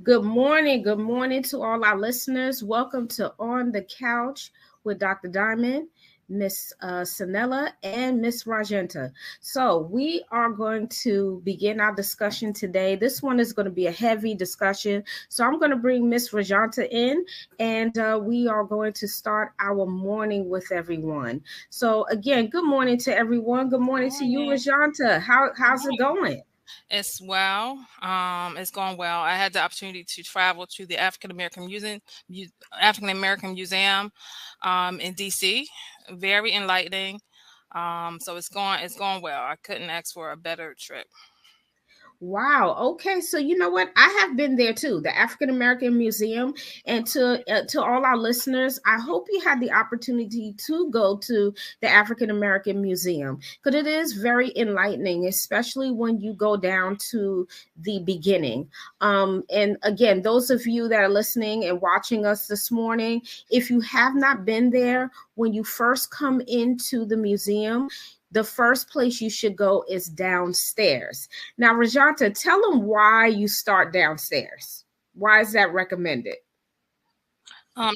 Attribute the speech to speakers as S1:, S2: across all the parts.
S1: Good morning. Good morning to all our listeners. Welcome to On the Couch with Dr. Diamond, Miss Sanella, and Miss Rajenta. So, we are going to begin our discussion today. This one is going to be a heavy discussion. So, I'm going to bring Miss Rajanta in, and we are going to start our morning with everyone. So, again, good morning to everyone. Good morning to you,
S2: Morning.
S1: Rajanta.
S2: Good
S1: How's it
S2: morning.
S1: going?
S2: It's well. It's going well. I had the opportunity to travel to the African American Museum, in DC. Very enlightening. So it's going well. I couldn't ask for a better trip.
S1: Wow. Okay. So you know what? I have been there too, the African American Museum. And to all our listeners, I hope you had the opportunity to go to the African American Museum because it is very enlightening, especially when you go down to the beginning. And again, those of you that are listening and watching us this morning, if you have not been there, when you first come into the museum, the first place you should go is downstairs. Now, Rajanta, tell them why you start downstairs. Why is that recommended?
S2: Um,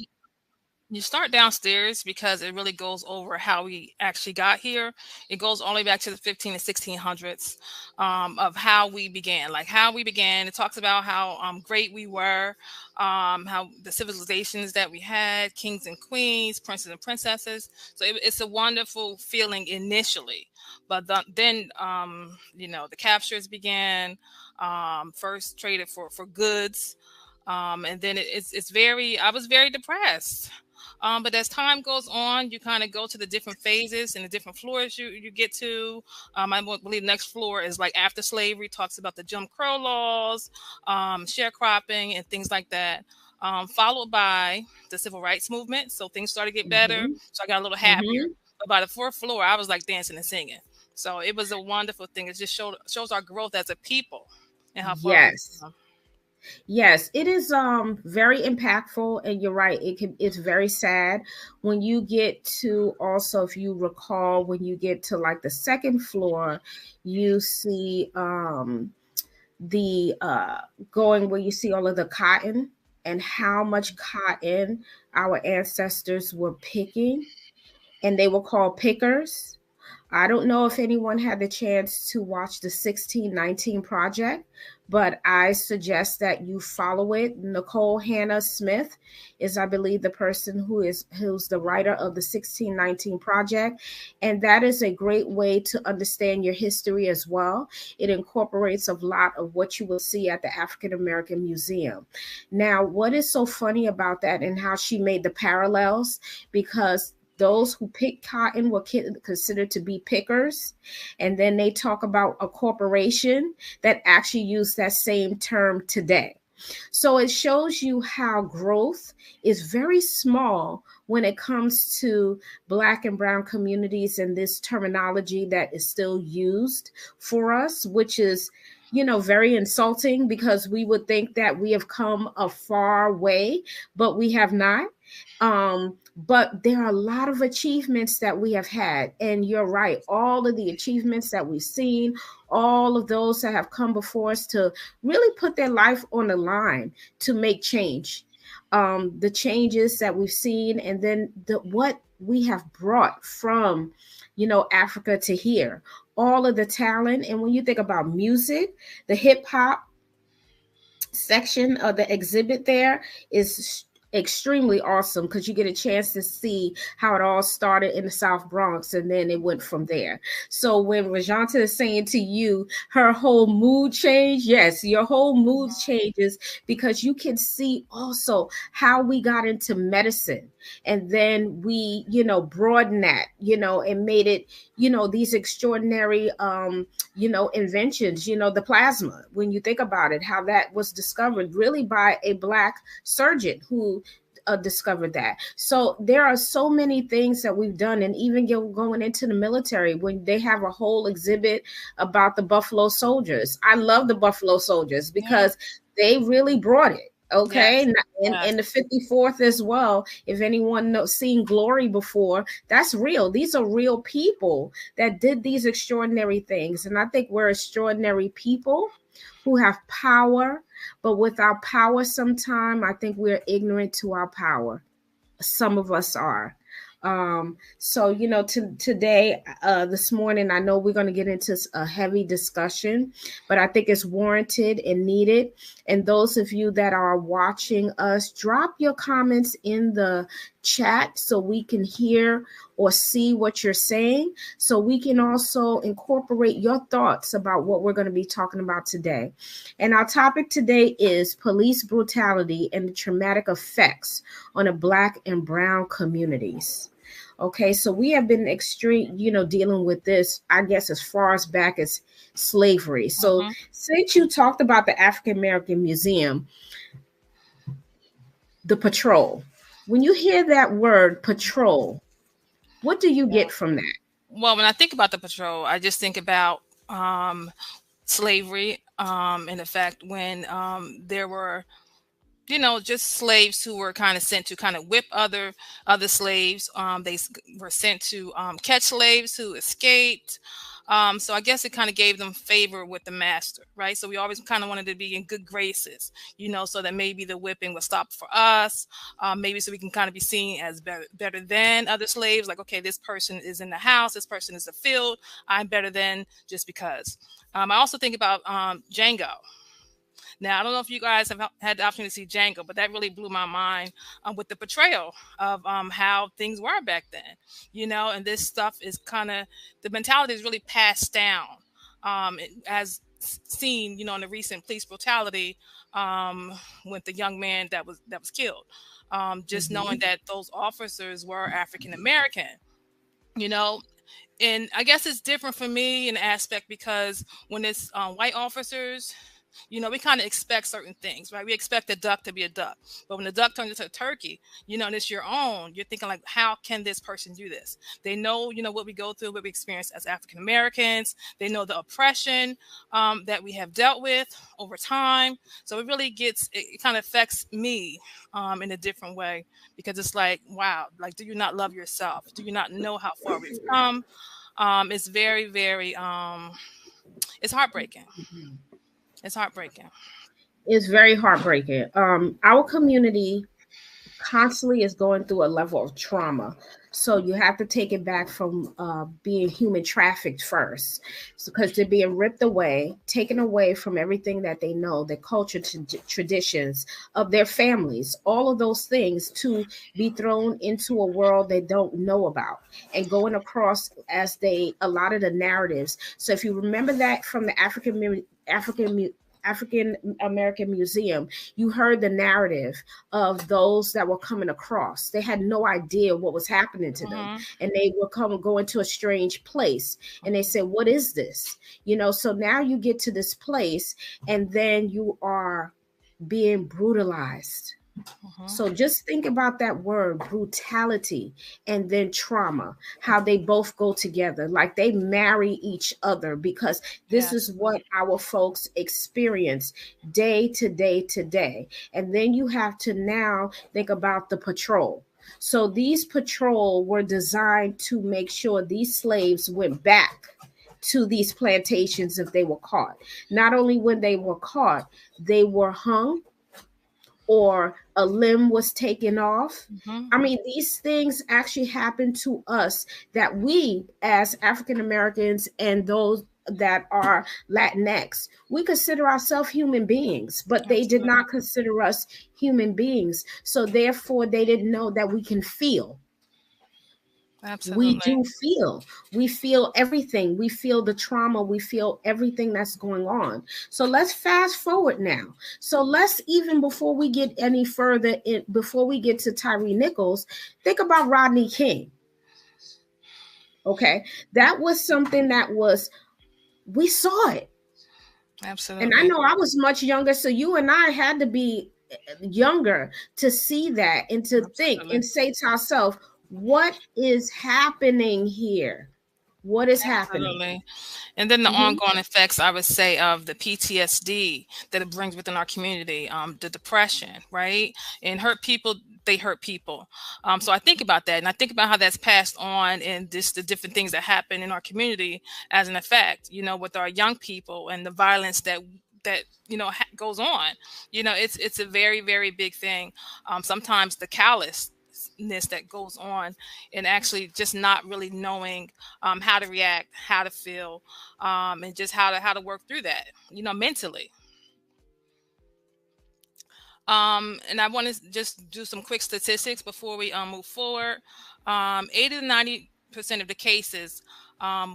S2: You start downstairs because it really goes over how we actually got here. It goes all the way back to the 15 and 1600s, of how we began. Like how we began, it talks about how great we were, how the civilizations that we had, kings and queens, princes and princesses. So it's a wonderful feeling initially, but then the captures began. First traded for goods, and then it's very. I was very depressed, but as time goes on, you kind of go to the different phases and the different floors you get to. Believe the next floor is like after slavery, talks about the Jim Crow laws, sharecropping, and things like that. Followed by the civil rights movement. So things started to get better.
S1: Mm-hmm.
S2: So I got a little happier.
S1: Mm-hmm.
S2: But by the fourth floor, I was like dancing and singing. So it was a wonderful thing. It just shows our growth as a people and how far we've
S1: Yes.
S2: come.
S1: Yes, it is very impactful, and you're right. It's very sad when you get to, also, if you recall, when you get to like the second floor, you see the going where you see all of the cotton and how much cotton our ancestors were picking, and they were called pickers. I don't know if anyone had the chance to watch the 1619 Project, but I suggest that you follow it. Nicole Hannah Smith is, I believe, the person who's the writer of the 1619 Project, and that is a great way to understand your history as well. It incorporates a lot of what you will see at the African American Museum. Now, what is so funny about that and how she made the parallels, because those who pick cotton were considered to be pickers. And then they talk about a corporation that actually used that same term today. So it shows you how growth is very small when it comes to Black and Brown communities and this terminology that is still used for us, which is, very insulting because we would think that we have come a far way, but we have not. But there are a lot of achievements that we have had. And you're right, all of the achievements that we've seen, all of those that have come before us to really put their life on the line to make change. The changes that we've seen, and then what we have brought from, Africa to here, all of the talent. And when you think about music, the hip hop section of the exhibit there is extremely awesome because you get a chance to see how it all started in the South Bronx and then it went from there. So when Rajanta is saying to you her whole mood change, yes, your whole mood changes because you can see also how we got into medicine, and then we, broaden that, and made it, these extraordinary inventions, the plasma. When you think about it, how that was discovered really by a Black surgeon who discovered that. So there are so many things that we've done, and even going into the military, when they have a whole exhibit about the Buffalo Soldiers. I love the Buffalo Soldiers
S2: Yeah.
S1: because they really brought it. Okay,
S2: Yes.
S1: and
S2: Yes.
S1: the 54th as well. If anyone knows seen Glory before, that's real. These are real people that did these extraordinary things, and I think we're extraordinary people who have power. But with our power, sometime I think we're ignorant to our power. Some of us are. So today, this morning, I know we're going to get into a heavy discussion, but I think it's warranted and needed. And those of you that are watching us, drop your comments in the chat so we can hear or see what you're saying, so we can also incorporate your thoughts about what we're going to be talking about today. And our topic today is police brutality and the traumatic effects on the Black and Brown communities. Okay, so we have been extreme, dealing with this, I guess, as far as back as slavery. So
S2: Hmm.
S1: since you talked about the African American Museum, the patrol, when you hear that word patrol, what do you get from that?
S2: Well, when I think about the patrol, I just think about slavery, and the fact when there were, just slaves who were kind of sent to kind of whip other slaves. Were sent to catch slaves who escaped. So I guess it kind of gave them favor with the master, right? So we always kind of wanted to be in good graces, so that maybe the whipping would stop for us. Maybe so we can kind of be seen as better than other slaves. Like, okay, this person is in the house, this person is the field. I'm better than just because. I also think about Django. Now, I don't know if you guys have had the opportunity to see Django, but that really blew my mind with the portrayal of how things were back then, and this stuff is kind of, the mentality is really passed down, as seen, in the recent police brutality with the young man that was killed. Just knowing
S1: Mhm.
S2: that those officers were African American, you know, and I guess it's different for me in the aspect because when it's white officers, we kind of expect certain things, right? We expect a duck to be a duck. But when the duck turns into a turkey, and it's your own, you're thinking like, how can this person do this? They know, what we go through, what we experience as African Americans. They know the oppression that we have dealt with over time. So it kind of affects me in a different way because it's like, wow, like, do you not love yourself? Do you not know how far we've come? It's very, very, it's heartbreaking. It's heartbreaking.
S1: It's very heartbreaking. Our community constantly is going through a level of trauma. So you have to take it back from being human trafficked first, because they're being ripped away, taken away from everything that they know, their culture, traditions of their families, all of those things, to be thrown into a world they don't know about, and going across as a lot of the narratives. So if you remember that from the African American Museum, you heard the narrative of those that were coming across. They had no idea what was happening to them.
S2: Hmm.
S1: And they were going to a strange place. And they said, what is this? So now you get to this place, and then you are being brutalized.
S2: Hmm.
S1: So just think about that word brutality and then trauma, how they both go together, like they marry each other, because this is
S2: Absolutely.
S1: what our folks experience day to day to day. And then you have to now think about the patrol. So these patrol were designed to make sure these slaves went back to these plantations if they were caught. Not only when they were caught, they were hung, or a limb was taken off.
S2: Hmm.
S1: I mean, these things actually happen to us, that we, as African Americans and those that are Latinx, we consider ourselves human beings, but they did
S2: Absolutely.
S1: not consider us human beings. So therefore, they didn't know that we can feel. We
S2: Absolutely.
S1: do feel. We feel everything. We feel the trauma. We feel everything that's going on. So let's fast forward now. So let's, even before we get any further before we get to Tyree Nichols, think about Rodney King. Okay, that was something that was, we saw it. And I
S2: Absolutely.
S1: know I was much younger, so you and I had to be younger to see that and to think
S2: Absolutely.
S1: and say to ourselves, what is happening here? What is happening?
S2: Absolutely. And then the
S1: Mm-hmm.
S2: ongoing effects, I would say, of the PTSD that it brings within our community, the depression, right? And hurt people, they hurt people. So I think about that, and I think about how that's passed on, and just the different things that happen in our community as an effect, with our young people and the violence that goes on. It's a very, very big thing. Sometimes the callousness that goes on, and actually just not really knowing how to react, how to feel, and just how to work through that, mentally. And I want to just do some quick statistics before we move forward. 80 to 90% of the cases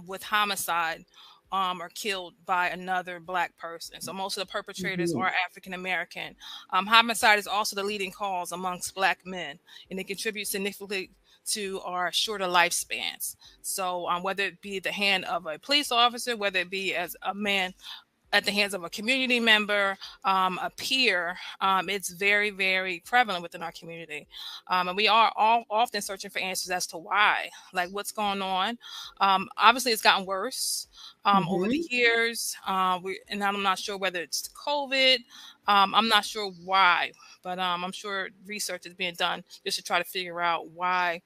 S2: with homicide are killed by another Black person. So most of the perpetrators
S1: Mhm.
S2: are African American. Homicide is also the leading cause amongst Black men, and it contributes significantly to our shorter lifespans. So whether it be the hand of a police officer, whether it be as a man at the hands of a community member, a peer, it's very, very prevalent within our community. And we are all often searching for answers as to why, like what's going on. Obviously, it's gotten worse over the
S1: Mhm.
S2: years. And I'm not sure whether it's COVID. I'm not sure why, but I'm sure research is being done just to try to figure out why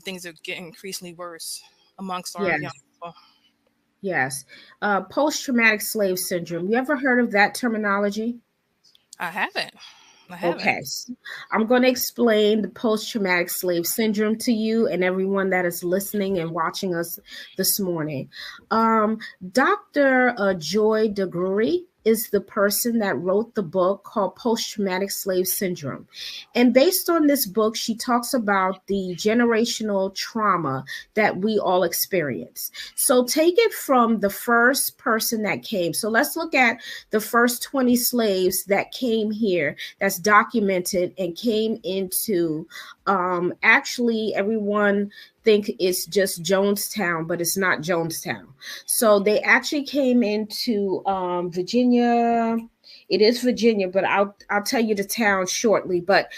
S2: things are getting increasingly worse amongst our young
S1: Yes.
S2: people.
S1: Yes. Post-traumatic slave syndrome. You ever heard of that terminology?
S2: I haven't. I haven't.
S1: Okay, I'm going to explain the post traumatic slave syndrome to you and everyone that is listening and watching us this morning. Um, Dr. Joy DeGruy is the person that wrote the book called Post Traumatic Slave Syndrome. And based on this book, she talks about the generational trauma that we all experience. So take it from the first person that came. So let's look at the first 20 slaves that came here, that's documented and came into, actually everyone think it's just Jonestown, but it's not Jonestown. So they actually came into Virginia. It is Virginia, but I'll tell you the town shortly. But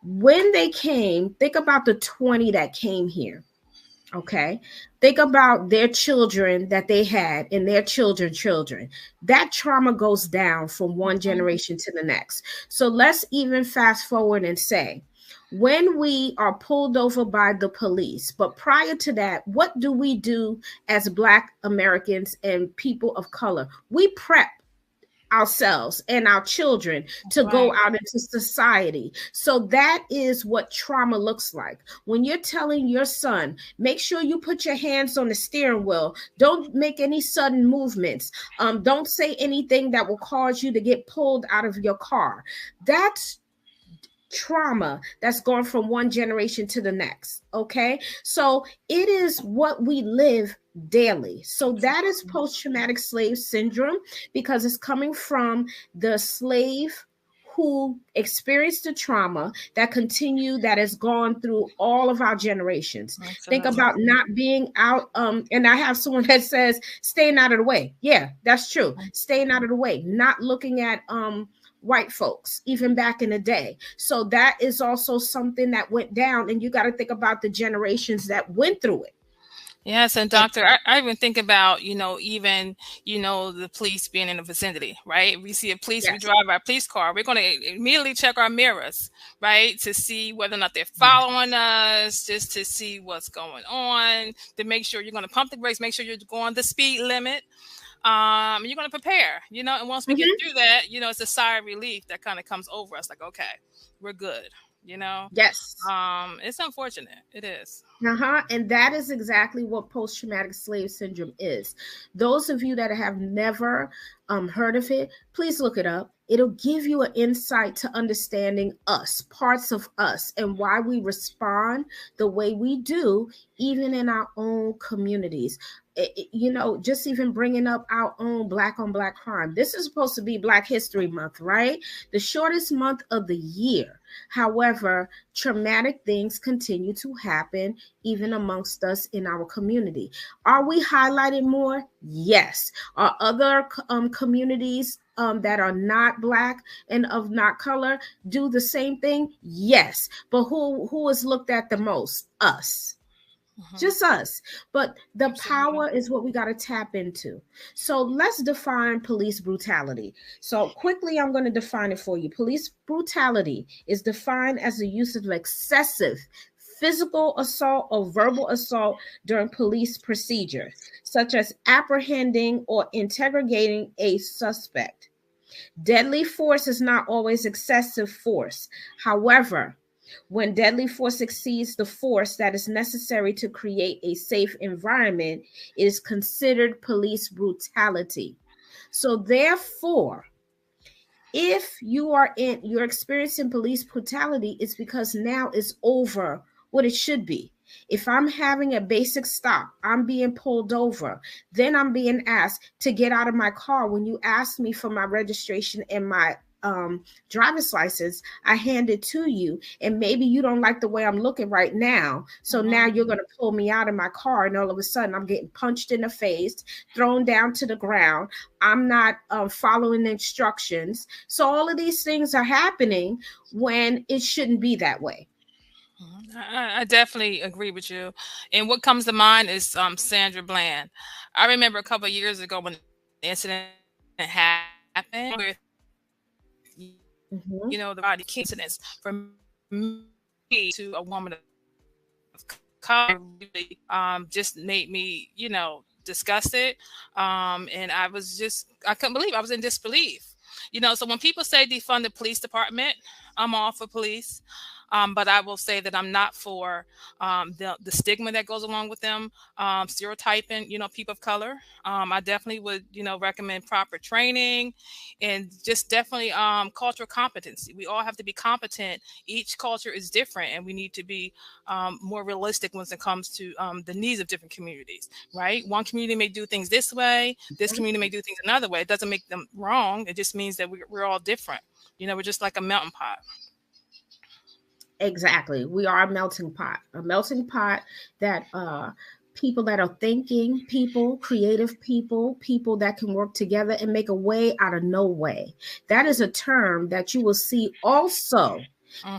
S1: when they came, think about the 20 that came here. Okay. Think about their children that they had and their children. That trauma goes down from one
S2: Mhm.
S1: generation to the next. So let's even fast forward and say, when we are pulled over by the police, but prior to that, what do we do as Black Americans and people of color? We prep ourselves and our children
S2: That's
S1: to go
S2: right.
S1: out into society. So that is what trauma looks like. When you're telling your son, make sure you put your hands on the steering wheel, don't make any sudden movements, don't say anything that will cause you to get pulled out of your car. That's trauma that's gone from one generation to the next. Okay. So it is what we live daily. So that is
S2: Absolutely.
S1: post traumatic slave syndrome because it's coming from the slave who experienced the trauma that continue that has gone through all of our generations. Think
S2: Absolutely.
S1: about not being out, and I have someone that says staying out of the way. Yeah, that's true. Staying out of the way, not looking at white folks, even back in the day. So that is also something that went down, and you got to think about the generations that went through it.
S2: Yes, and
S1: And
S2: doctor, I even think about, even, the police being in the vicinity, right? We see a police, we
S1: yes,
S2: drive our police car, we're going to immediately check our mirrors, right? To see whether or not they're
S1: yes,
S2: following us, just to see what's going on, to make sure you're going to pump the brakes, make sure you're going the speed limit. You're going to prepare, and once we get
S1: hmm
S2: through that, it's a sigh of relief that kind of comes over us like, okay, we're good, you know?
S1: yes.
S2: It's unfortunate. It is.
S1: Uh-huh. And that is exactly what post-traumatic slave syndrome is. Those of you that have never heard of it, please look it up. It'll give you an insight to understanding us, parts of us, and why we respond the way we do, even in our own communities. Just even bringing up our own Black on Black crime. This is supposed to be Black History Month, right? The shortest month of the year. However, traumatic things continue to happen even amongst us in our community. Are we highlighted more? Yes. Are other communities that are not Black and of not color do the same thing? Yes. But who is looked at the most? Us,
S2: Hmm.
S1: just us. But the
S2: Absolutely.
S1: power is what we got to tap into. So let's define police brutality. So quickly, I'm going to define it for you. Police brutality is defined as the use of excessive physical assault or verbal assault during police procedure, such as apprehending or interrogating a suspect. Deadly force is not always excessive force. However, when deadly force exceeds the force that is necessary to create a safe environment, it is considered police brutality. So, therefore, if you're experiencing police brutality, it's because now it's over what it should be. If I'm having a basic stop, I'm being pulled over, then I'm being asked to get out of my car. When you ask me for my registration and my driver's license, I hand it to you, and maybe you don't like the way I'm looking right now, so now
S2: Mhm.
S1: you're going to pull me out of my car, and all of a sudden I'm getting punched in the face, thrown down to the ground. I'm not following the instructions. So all of these things are happening when it shouldn't be that way.
S2: I definitely agree with you. And what comes to mind is Sandra Bland. I remember a couple of years ago when the incident happened with, the Rodney King
S1: Mm-hmm.
S2: incidents. For me to a woman of color, really just made me, disgusted. And I couldn't believe I was in disbelief. So when people say defund the police department, I'm all for police. But I will say that I'm not for the stigma that goes along with them, stereotyping, people of color. I definitely would, recommend proper training and just definitely cultural competency. We all have to be competent. Each culture is different, and we need to be more realistic when it comes to the needs of different communities, right? One community may do things this way, this community may do things another way. It doesn't make them wrong. It just means that we're all different. We're just like a melting pot.
S1: Exactly. We are a melting pot that people that are thinking people, creative people, people that can work together and make a way out of no way. That is a term that you will see also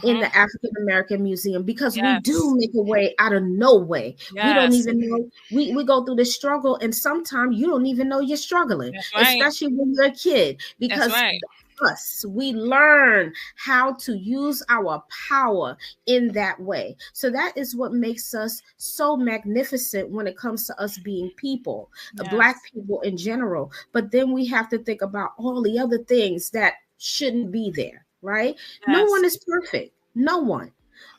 S1: in
S2: Hmm.
S1: the African American Museum, because we do
S2: Yes.
S1: make a way out of no way. We don't
S2: Yes.
S1: even know we go through this struggle, and sometimes you don't even know you're struggling,
S2: That's right.
S1: especially when you're a kid,
S2: That's
S1: because
S2: right.
S1: us, we learn how to use our power in that way. So that is what makes us so magnificent when it comes to us being people, black
S2: Yes.
S1: people in general. But then we have to think about all the other things that shouldn't be there, right? No one
S2: Yes.
S1: is perfect. No one.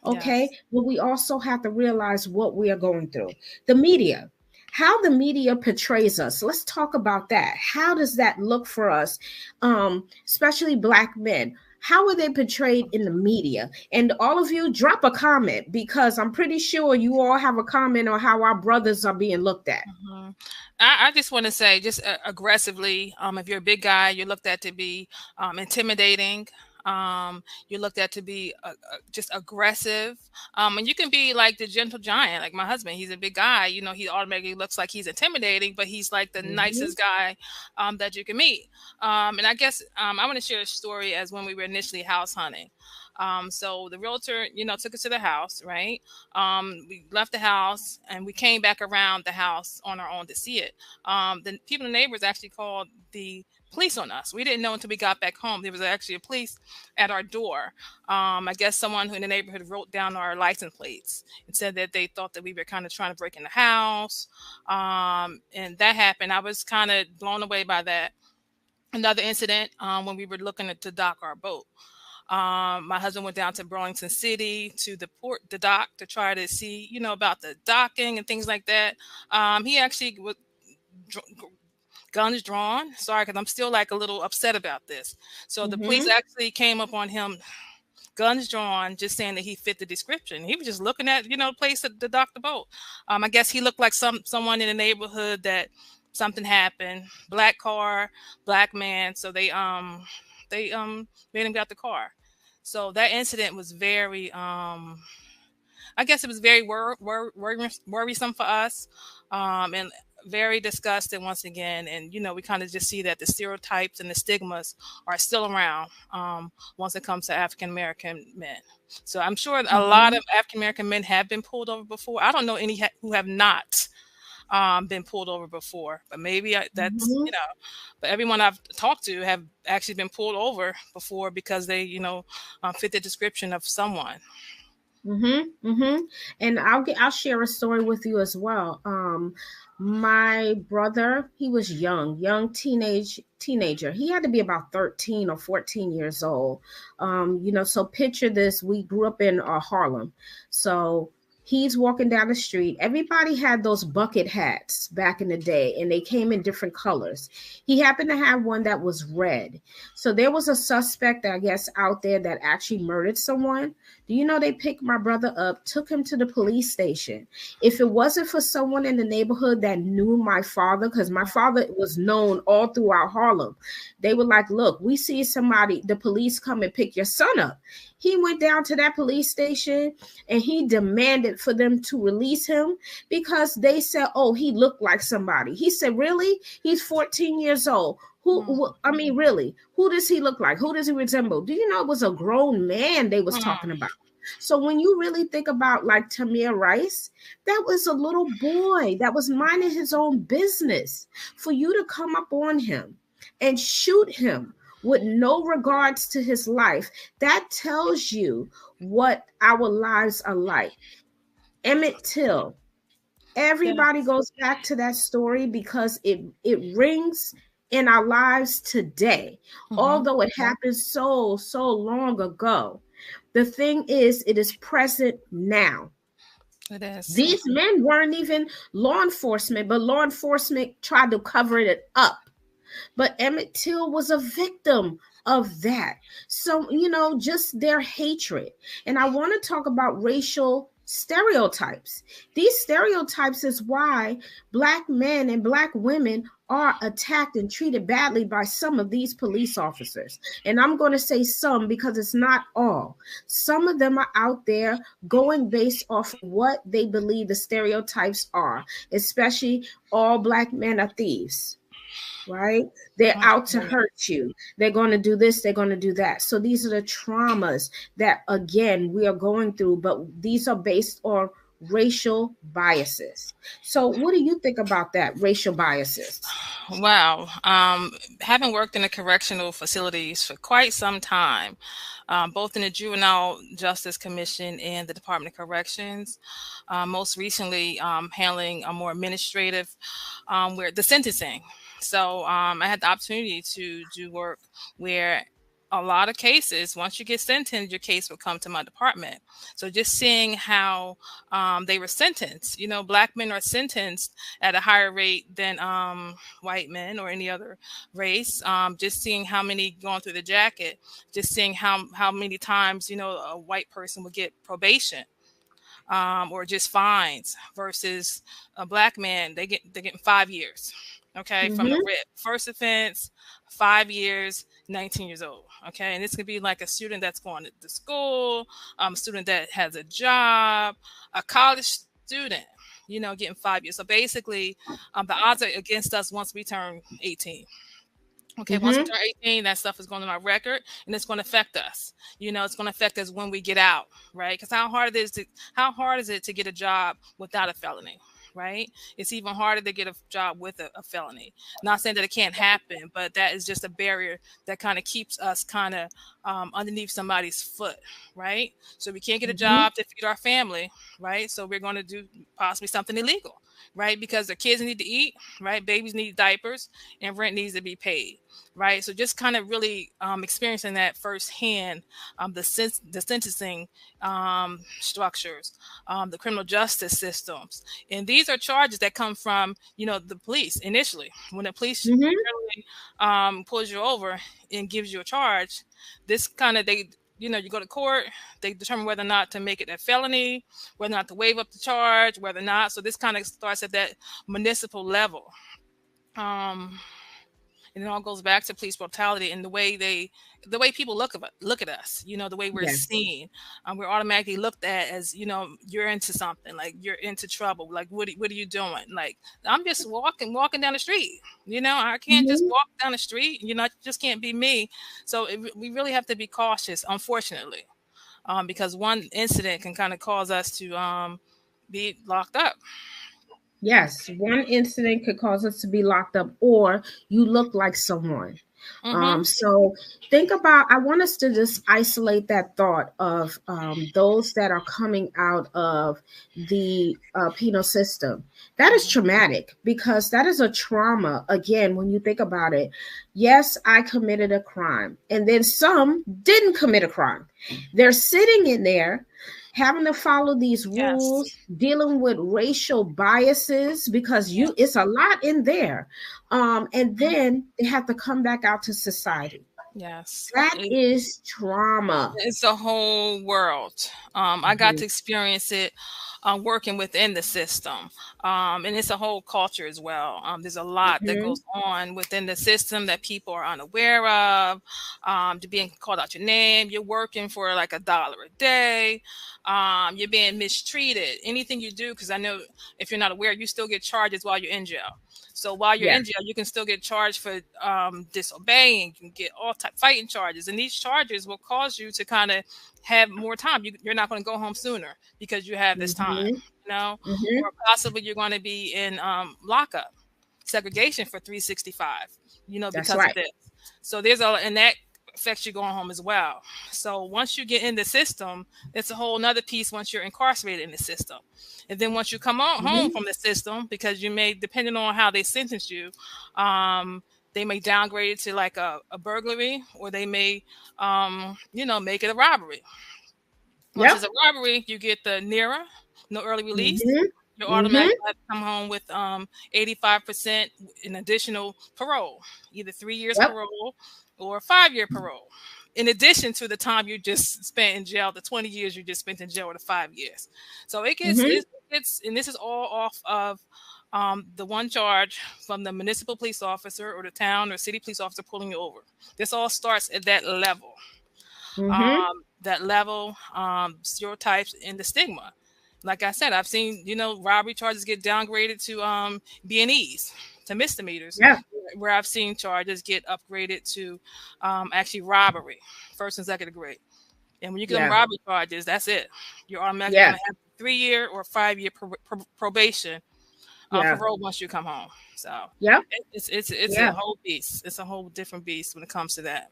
S1: Okay.
S2: Yes.
S1: But we also have to realize what we are going through. The media, how the media portrays us. Let's talk about that. How does that look for us, especially black men? How are they portrayed in the media? And all of you, drop a comment, because I'm pretty sure you all have a comment on how our brothers are being looked at.
S2: Mhm. I just want to say, just aggressively, if you're a big guy, you're looked at to be intimidating. You're looked at to be just aggressive. And you can be like the gentle giant, like my husband. He's a big guy. He automatically looks like he's intimidating, but he's like the
S1: Mhm.
S2: nicest guy that you can meet. And I guess I want to share a story as when we were initially house hunting. So the realtor, took us to the house, right? We left the house and we came back around the house on our own to see it. The people, the neighbors, actually called the police on us. We didn't know until we got back home. There was actually a police at our door. I guess someone who in the neighborhood wrote down our license plates and said that they thought that we were kind of trying to break in the house. And that happened. I was kind of blown away by that. Another incident when we were looking to dock our boat. My husband went down to Burlington City to the dock to try to see, about the docking and things like that. He actually was dr- guns drawn. Sorry, because I'm still like a little upset about this. So the police
S1: Mhm.
S2: actually came up on him, guns drawn, just saying that he fit the description. He was just looking at, the place to dock the boat. I guess he looked like someone in the neighborhood that something happened. Black car, black man. So they made him get out the car. So that incident was very I guess it was very worrisome for us, and very disgusting once again. And we kind of just see that the stereotypes and the stigmas are still around once it comes to African American men. So I'm sure a lot of
S1: Mhm.
S2: African American men have been pulled over before. I don't know any who have not been pulled over before, but maybe that's
S1: Mhm.
S2: But everyone I've talked to have actually been pulled over before because they fit the description of someone.
S1: Mm-hmm. And I'll share a story with you as well. My brother, he was young teenager. He had to be about 13 or 14 years old. So picture this, we grew up in Harlem. So he's walking down the street. Everybody had those bucket hats back in the day, and they came in different colors. He happened to have one that was red. So there was a suspect, I guess, out there that actually murdered someone. Do you know they picked my brother up, took him to the police station? If it wasn't for someone in the neighborhood that knew my father, because my father was known all throughout Harlem, they were like, look, we see somebody, the police come and pick your son up. He went down to that police station and he demanded for them to release him because they said, oh, he looked like somebody. He said, really? He's 14 years old. I mean, really, who does he look like? Who does he resemble? Do you know it was a grown man they was talking about? So when you really think about like Tamir Rice, that was a little boy that was minding his own business. For you to come up on him and shoot him with no regards to his life, that tells you what our lives are like. Emmett Till, everybody
S2: Yes.
S1: goes back to that story because it rings in our lives today,
S2: Hmm.
S1: although it happened so long ago. The thing is, it is present now.
S2: It is.
S1: These men weren't even law enforcement, but law enforcement tried to cover it up. But Emmett Till was a victim of that. So, just their hatred. And I want to talk about racial stereotypes. These stereotypes is why Black men and Black women are attacked and treated badly by some of these police officers. And I'm going to say some because it's not all. Some of them are out there going based off of what they believe the stereotypes are, especially all Black men are thieves, right? They're out to
S2: 100%.
S1: hurt you. They're going to do this, they're going to do that. So these are the traumas that, again, we are going through, but these are based on racial biases. So, what do you think about that, racial biases?
S2: Wow. Having worked in the correctional facilities for quite some time, both in the Juvenile Justice Commission and the Department of Corrections, most recently handling a more administrative, where the sentencing. So I had the opportunity to do work where a lot of cases, once you get sentenced, your case will come to my department. So just seeing how they were sentenced, Black men are sentenced at a higher rate than white men or any other race. Just seeing how many going through the jacket, just seeing how many times a white person would get probation, or just fines, versus a Black man, they're getting 5 years. Okay, from the
S1: Mm-hmm.
S2: rip, first offense, 5 years, 19 years old. Okay, and this could be like a student that's going to school, a student that has a job, a college student. Getting 5 years. So basically, the odds are against us once we turn 18. Okay, once we
S1: Mm-hmm.
S2: turn 18, that stuff is going on our record and it's going to affect us. It's going to affect us when we get out, right? Because how hard is it to get a job without a felony, right? It's even harder to get a job with a felony. Not saying that it can't happen, but that is just a barrier that kind of keeps us kind of underneath somebody's foot, right? So we can't get a
S1: Mm-hmm.
S2: job to feed our family, right? So we're going to do possibly something illegal, right? Because the kids need to eat, right? Babies need diapers and rent needs to be paid, right? So just kind of really experiencing that firsthand, the sentencing structures, the criminal justice systems, and these are charges that come from the police initially. When the police
S1: Mm-hmm.
S2: generally pulls you over and gives you a charge, this kind of they. You go to court, they determine whether or not to make it a felony, whether or not to waive up the charge, whether or not. So this kind of starts at that municipal level. Um, and it all goes back to police brutality and the way people look at us, the way we're
S1: Yes.
S2: seen. We're automatically looked at as, you're into something, like you're into trouble, like what are you doing? Like, I'm just walking down the street. I can't just
S1: Mm-hmm.
S2: walk down the street. It just can't be me. So we really have to be cautious, unfortunately, because one incident can kind of cause us to be locked up.
S1: Yes, one incident could cause us to be locked up, or you look like someone.
S2: Mm-hmm.
S1: So think about, I want us to just isolate that thought of those that are coming out of the penal system. That is
S2: Mm-hmm.
S1: traumatic because that is a trauma. Again, when you think about it, yes, I committed a crime, and then some didn't commit a crime. They're sitting in there having to follow these
S2: Yes.
S1: rules, dealing with racial biases because
S2: Yes.
S1: it's a lot in there, and
S2: Mhm.
S1: then they have to come back out to society.
S2: Yes.
S1: That is trauma.
S2: It's a whole world. I got
S1: Hmm.
S2: to experience it working within the system. And it's a whole culture as well. There's a lot that
S1: Hmm.
S2: goes on within the system that people are unaware of. To being called out your name, you're working for like $1 a day. You're being mistreated. Anything you do, because I know if you're not aware, you still get charges while you're in jail. So while you're
S1: Yeah.
S2: in jail, you can still get charged for disobeying. You can get all type fighting charges, and these charges will cause you to kind of have more time. You're not going to go home sooner because you have this time,
S1: Hmm.
S2: you know,
S1: Hmm.
S2: or possibly you're going to be in lockup, segregation for 365, you know,
S1: That's
S2: because of
S1: right.
S2: this. So there's a, and that affects you going home as well. So once you get in the system, it's a whole nother piece once you're incarcerated in the system. And then once you come on home
S1: Hmm.
S2: from the system, because you may, depending on how they sentence you, they may downgrade it to like a burglary, or they may, you know, make it a robbery. Once it's
S1: Yep.
S2: a robbery, you get the NERA, no early release.
S1: Hmm.
S2: You're
S1: Hmm.
S2: automatically have to come home with 85% in additional parole, either 3 years
S1: Yep.
S2: parole or 5 year parole. In addition to the time you just spent in jail, the 20 years you just spent in jail, or the 5 years. So
S1: Hmm.
S2: it gets, and this is all off of the one charge from the municipal police officer or the town or city police officer pulling you over. This all starts at that level,
S1: Hmm.
S2: stereotypes and the stigma. Like I said, I've seen, you know, robbery charges get downgraded to B&Es, to misdemeanors,
S1: Yeah.
S2: where I've seen charges get upgraded to actually robbery, first and second degree. And when you get them
S1: Yeah.
S2: robbery charges, that's it. You're automatically
S1: Yeah.
S2: going to have 3 year or 5 year probation,
S1: Yeah.
S2: parole once you come home. So
S1: Yep.
S2: it's a
S1: Yeah.
S2: whole beast. It's a whole different beast when it comes to that.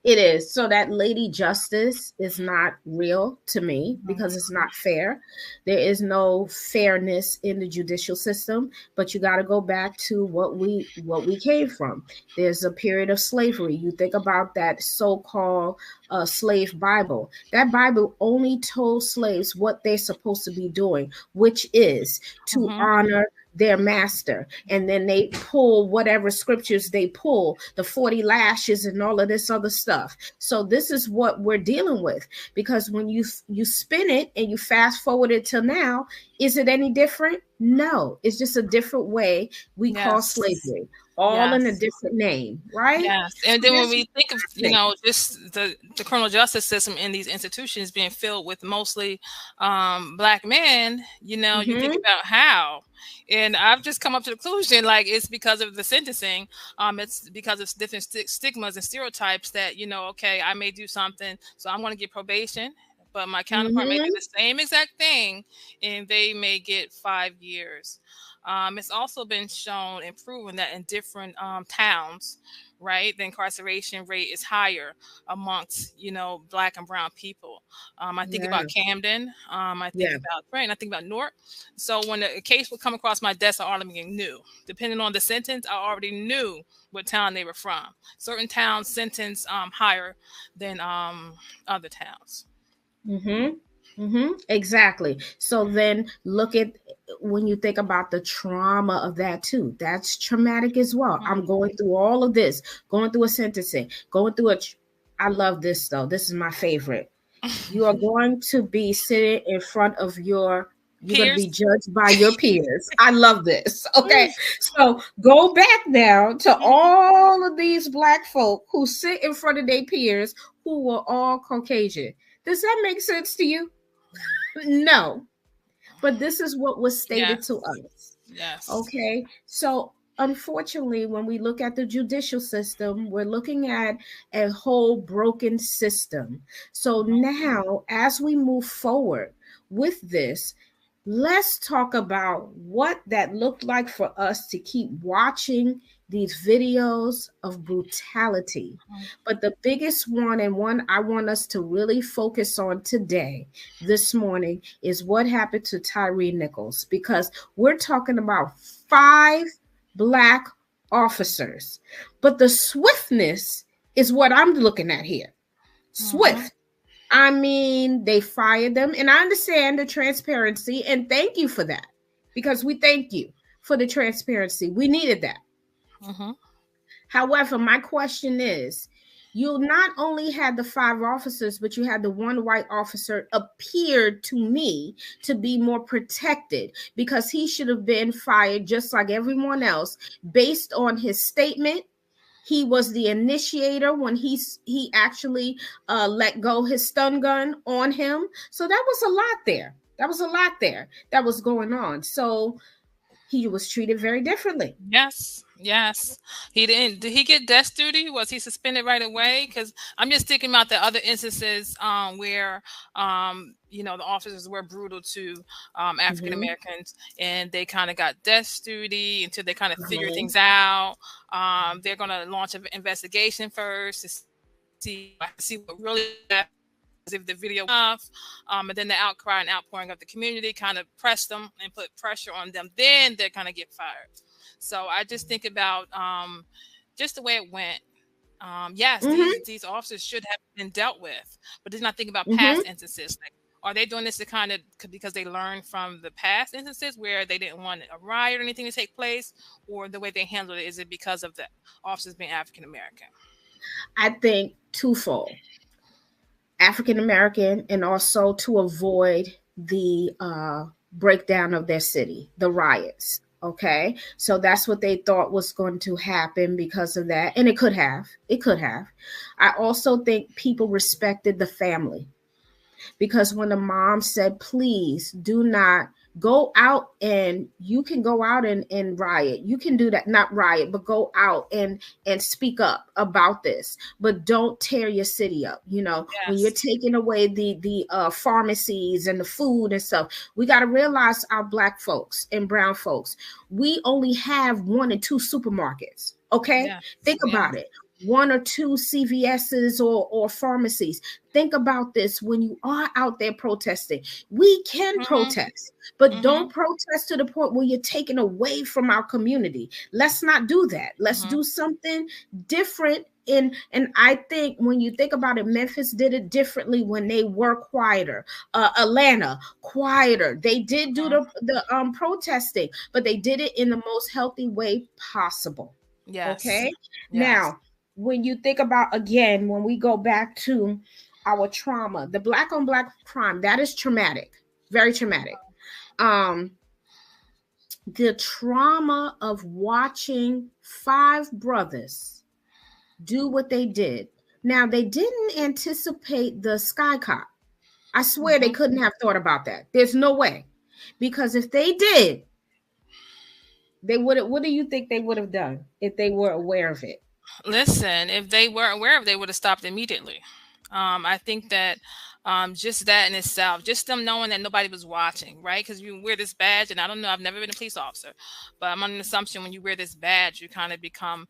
S1: It is. So that lady justice is not real to me because it's not fair. There is no fairness in the judicial system, but you got to go back to what we came from. There's a period of slavery. You think about that so-called slave Bible. That Bible only told slaves what they're supposed to be doing, which is to
S2: Hmm.
S1: honor their master. And then they pull whatever scriptures they pull, the 40 lashes and all of this other stuff. So this is what we're dealing with, because when you spin it and you fast forward it till now, is it any different? No, it's just a different way we call
S2: Yes.
S1: slavery, all in a
S2: Yes.
S1: different name, right?
S2: Yes, and
S1: So
S2: then when
S1: there's
S2: we think of, you
S1: thing.
S2: know, just the criminal justice system in these institutions being filled with mostly black men, you know, you think
S1: Mm-hmm.
S2: about how, and I've just come up to the conclusion like it's because of the sentencing, it's because of different stigmas and stereotypes that, you know, okay, I may do something, so I'm going to get probation, but my counterpart may do
S1: Mm-hmm.
S2: the same exact thing, and they may get 5 years. It's also been shown and proven that in different towns, right, the incarceration rate is higher amongst, you know, black and brown people. I think
S1: Yeah.
S2: about Camden. I think
S1: Yeah.
S2: about, right, and I think about Newark. So when a case would come across my desk, I already knew. Depending on the sentence, I already knew what town they were from. Certain towns sentence higher than other towns.
S1: Mm-hmm. Mm-hmm. Exactly. So then look at, when you think about the trauma of that too. That's traumatic as well. I'm
S2: Mhm.
S1: going through all of this, going through a sentencing, going through I love this though. This is my favorite. You are going to be sitting in front of you're going to be
S2: Peers.
S1: judged by your peers. I love this. Okay. So go back now to all of these black folk who sit in front of their peers who were all Caucasian. Does that make sense to you? No. But this is what was stated to
S2: Yes.
S1: us.
S2: Yes.
S1: Okay. So unfortunately, when we look at the judicial system, we're looking at a whole broken system. So now, as we move forward with this, let's talk about what that looked like for us to keep watching these videos of brutality. But the biggest one, and one I want us to really focus on today, this morning, is what happened to Tyree Nichols, because we're talking about 5 Black officers. But the swiftness is what I'm looking at here.
S2: Mm-hmm.
S1: Swift. I mean, they fired them, and I understand the transparency, and thank you for that, because we thank you for the transparency. We needed that.
S2: Mm-hmm.
S1: However, my question is, you not only had the 5 officers, but you had the one white officer appeared to me to be more protected, because he should have been fired just like everyone else based on his statement. He was the initiator when he actually let go his stun gun on him. So that was a lot there. That was a lot there that was going on. So he was treated very differently.
S2: Yes, yes. He didn't. Did he get desk duty? Was he suspended right away? Because I'm just thinking about the other instances where the officers were brutal to African
S1: Mm-hmm.
S2: Americans, and they kind of got desk duty until they kind of figure
S1: Mm-hmm.
S2: things out. They're gonna launch an investigation first to see what really happened, if the video enough, and then the outcry and outpouring of the community kind of pressed them and put pressure on them, then they're going to get fired. So I just think about just the way it went. Yes,
S1: Mm-hmm.
S2: these officers should have been dealt with, but then I think about
S1: Mm-hmm.
S2: past instances. Like, are they doing this to kind of because they learned from the past instances where they didn't want a riot or anything to take place, or the way they handled it, is it because of the officers being African American?
S1: I think twofold: African American, and also to avoid the breakdown of their city, the riots. Okay, so that's what they thought was going to happen because of that, and it could have. It could have. I also think people respected the family, because when the mom said, please do not go out, and you can go out and riot, you can do that, not riot, but go out and speak up about this, but don't tear your city up. When you're
S2: Yes.
S1: taking away the pharmacies and the food and stuff, we got to realize our Black folks and brown folks, we only have 1 and 2 supermarkets. Okay,
S2: Yes.
S1: think about
S2: Yes.
S1: it. 1 or 2 CVS's or pharmacies. Think about this: when you are out there protesting, we can
S2: Mhm.
S1: protest, but don't
S2: Mhm.
S1: protest to the point where you're taking away from our community. Let's not do that. Let's
S2: Mhm.
S1: do something different. And I think when you think about it, Memphis did it differently when they were quieter. Atlanta, quieter. They did do
S2: Mhm.
S1: the protesting, but they did it in the most healthy way possible.
S2: Yes.
S1: Okay.
S2: Yes.
S1: Now, when you think about, again, when we go back to our trauma, the Black on Black crime, that is traumatic, very traumatic. um the trauma of watching 5 brothers do what they did. Now, they didn't anticipate the sky cop. I swear they
S2: Mhm.
S1: couldn't have thought about that. There's no way, because if they did, they would have, what do you think they would have done if they were aware of it?
S2: Listen, if they weren't aware of it, they would have stopped immediately. I think that just that in itself, just them knowing that nobody was watching, right? Because you wear this badge, and I don't know, I've never been a police officer, but I'm under the assumption when you wear this badge, you kind of become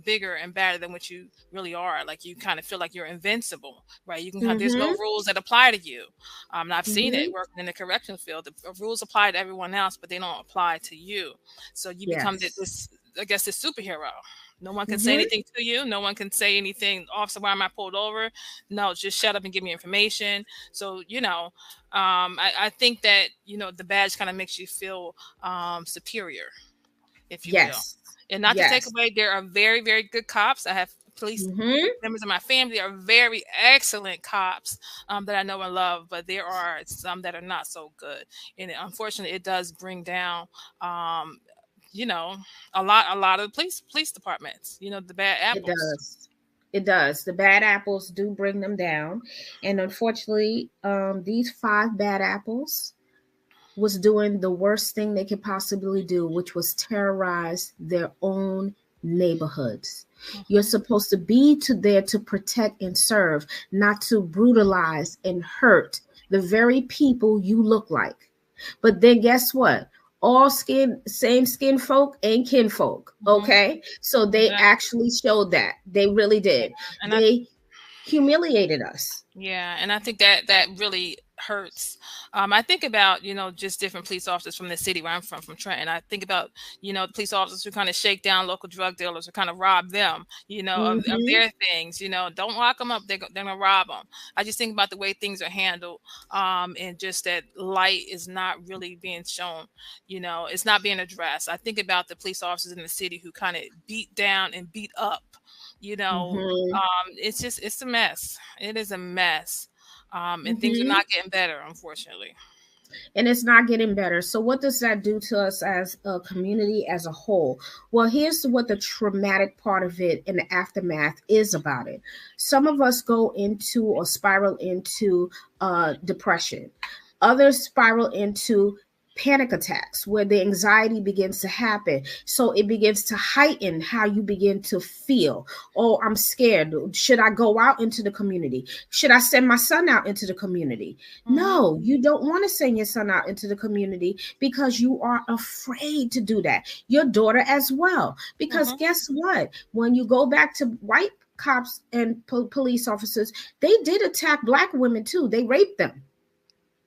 S2: bigger and badder than what you really are. Like, you kind of feel like you're invincible, right? You can have, there's no
S1: Mm-hmm.
S2: rules that apply to you. And I've seen it
S1: Mm-hmm.
S2: working in the correction field. The rules apply to everyone else, but they don't apply to you. So you become
S1: Yes.
S2: this, I guess, this superhero. No one can say
S1: Mm-hmm.
S2: anything to you. No one can say anything. Officer, why am I pulled over? No, just shut up and give me information. So, I think that, the badge kind of makes you feel superior, if you will.
S1: Yes.
S2: And not to take
S1: Yes.
S2: away, there are very, very good cops. I have police
S1: Mm-hmm.
S2: members of my family are very excellent cops that I know and love, but there are some that are not so good. And unfortunately, it does bring down um, you know, a lot of police departments, the bad
S1: It
S2: apples.
S1: does. It does. The bad apples do bring them down. And unfortunately, these 5 bad apples was doing the worst thing they could possibly do, which was terrorize their own neighborhoods. You're
S2: Hmm.
S1: supposed to be there to protect and serve, not to brutalize and hurt the very people you look like. But then guess what? all skin, same skin folk and kinfolk.
S2: Mhm.
S1: Okay, so they
S2: Exactly.
S1: actually showed that they really
S2: Yeah,
S1: did.
S2: and I
S1: They humiliated us.
S2: yeah, and I think that that really hurts. I think about, just different police officers from the city where I'm from Trenton. I think about, the police officers who kind of shake down local drug dealers or kind of rob them, of
S1: Mm-hmm.
S2: their things. Don't lock them up. They're gonna rob them. I just think about the way things are handled, and just that light is not really being shown. It's not being addressed. I think about the police officers in the city who kind of beat down and beat up. You know,
S1: Mm-hmm.
S2: it's a mess. It is a mess. And things are
S1: Mm-hmm.
S2: not getting better, unfortunately.
S1: And it's not getting better. So, what does that do to us as a community as a whole? Well, here's what the traumatic part of it and the aftermath is about it. Some of us go into or spiral into depression, others spiral into panic attacks where the anxiety begins to happen. So it begins to heighten how you begin to feel. Oh, I'm scared. Should I go out into the community? Should I send my son out into the community?
S2: Mhm.
S1: No, you don't want to send your son out into the community because you are afraid to do that. Your daughter as well. Because
S2: Mhm.
S1: guess what? When you go back to white cops and police officers, they did attack black women too. They raped them.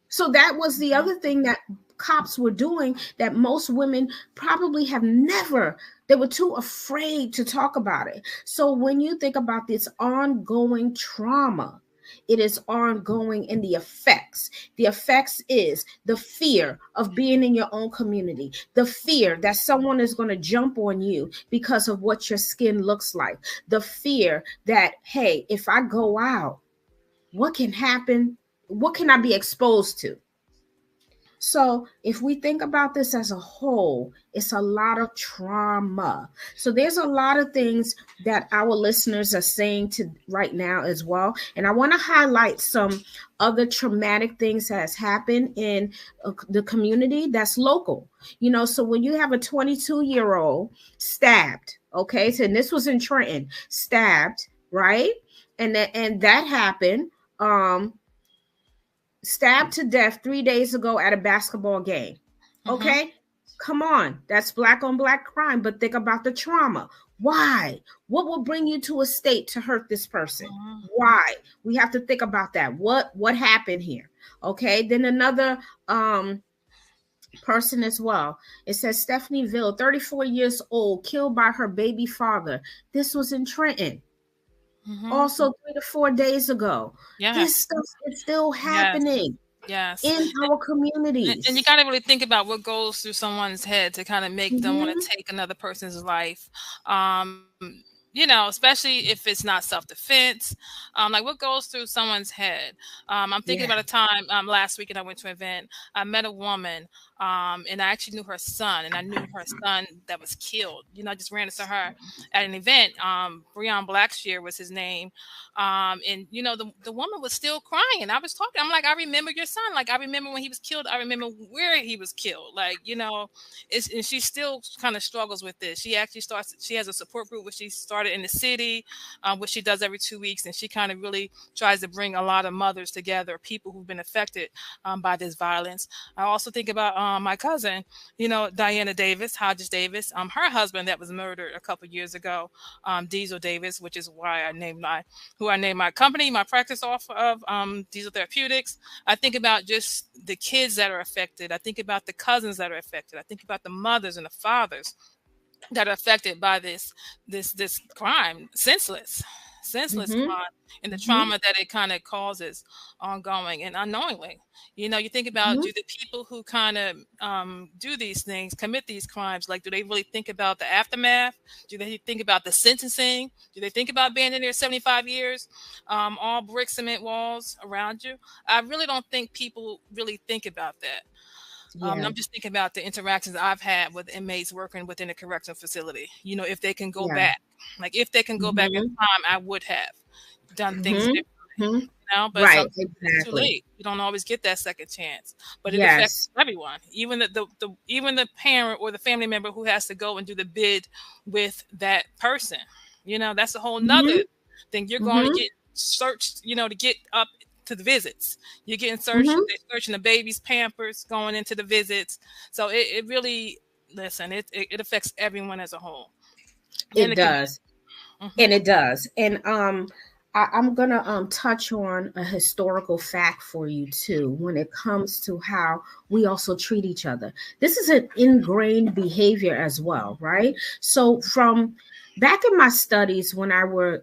S1: So that was the
S2: Mhm.
S1: other thing that cops were doing that most women probably have never, they were too afraid to talk about it. So when you think about this ongoing trauma, it is ongoing in the effects. The effects is the fear of being in your own community, the fear that someone is going to jump on you because of what your skin looks like, the fear that, hey, if I go out, what can happen? What can I be exposed to? So, if we think about this as a whole, it's a lot of trauma. So, there's a lot of things that our listeners are saying to right now as well. And I want to highlight some other traumatic things that has happened in the community that's local. So when you have a 22-year-old stabbed, okay, so and this was in Trenton, stabbed, right? And that happened. Um, Stabbed to death 3 days ago at a basketball game.
S2: Mhm.
S1: Okay, come on, that's black on black crime, but think about the trauma. Why? What will bring you to a state to hurt this person?
S2: Mhm.
S1: Why? We have to think about that. What happened here? Okay, then another person as well. It says Stephanie Ville, 34 years old, killed by her baby father. This was in Trenton
S2: Mhm.
S1: also 3 to 4 days ago. This
S2: Yes.
S1: stuff is still
S2: Yes.
S1: happening
S2: Yes.
S1: in our
S2: And you
S1: communities.
S2: gotta really think about what goes through someone's head to kind of make them want
S1: Mm-hmm.
S2: to take another person's life. Especially if it's not self-defense. Like what goes through someone's head. I'm thinking
S1: Yeah.
S2: about a time last week and I went to an event. I met a woman, and I actually knew her son, and I knew her son that was killed. I just ran into her at an event. Breon Blackshear was his name. And the woman was still crying. I was talking. I'm like, I remember your son. Like I remember when he was killed. I remember where he was killed. Like and she still kind of struggles with this. She actually starts. She has a support group which she started in the city, which she does every 2 weeks, and she kind of really tries to bring a lot of mothers together, people who've been affected by this violence. I also think about my cousin, Diana Davis, Hodges Davis, her husband that was murdered a couple years ago, Diesel Davis, which is why I named my company, my practice off of, Diesel Therapeutics. I think about just the kids that are affected. I think about the cousins that are affected. I think about the mothers and the fathers that are affected by this crime, senseless
S1: Mm-hmm.
S2: crime, and the
S1: Mm-hmm.
S2: trauma that it kind of causes ongoing and unknowingly. You think about,
S1: Mm-hmm.
S2: do the people who kind of do these things, commit these crimes, like do they really think about the aftermath? Do they think about the sentencing? Do they think about being in there 75 years, all brick cement walls around you? I really don't think people really think about that.
S1: Yeah.
S2: I'm just thinking about the interactions I've had with inmates working within a correctional facility. If they can go
S1: Yeah.
S2: back, like if they can go back in
S1: Mm-hmm.
S2: time, I would have done things
S1: Mm-hmm.
S2: differently.
S1: Mm-hmm.
S2: But
S1: Right.
S2: sometimes it's too
S1: Exactly.
S2: late. You don't always get that second chance, but it affects
S1: Yes.
S2: everyone, even even the parent or the family member who has to go and do the bid with that person. That's a whole nother
S1: Mm-hmm.
S2: thing. You're going to
S1: Mm-hmm.
S2: get searched, to get up. to the visits. You're getting searched.
S1: Mm-hmm.
S2: They're searching the baby's pampers going into the visits. So it really, listen. It affects everyone as a whole and
S1: It
S2: the community.
S1: does.
S2: Hmm.
S1: And it does. And I'm gonna touch on a historical fact for you too when it comes to how we also treat each other. This is an ingrained behavior as well, right? So from back in my studies when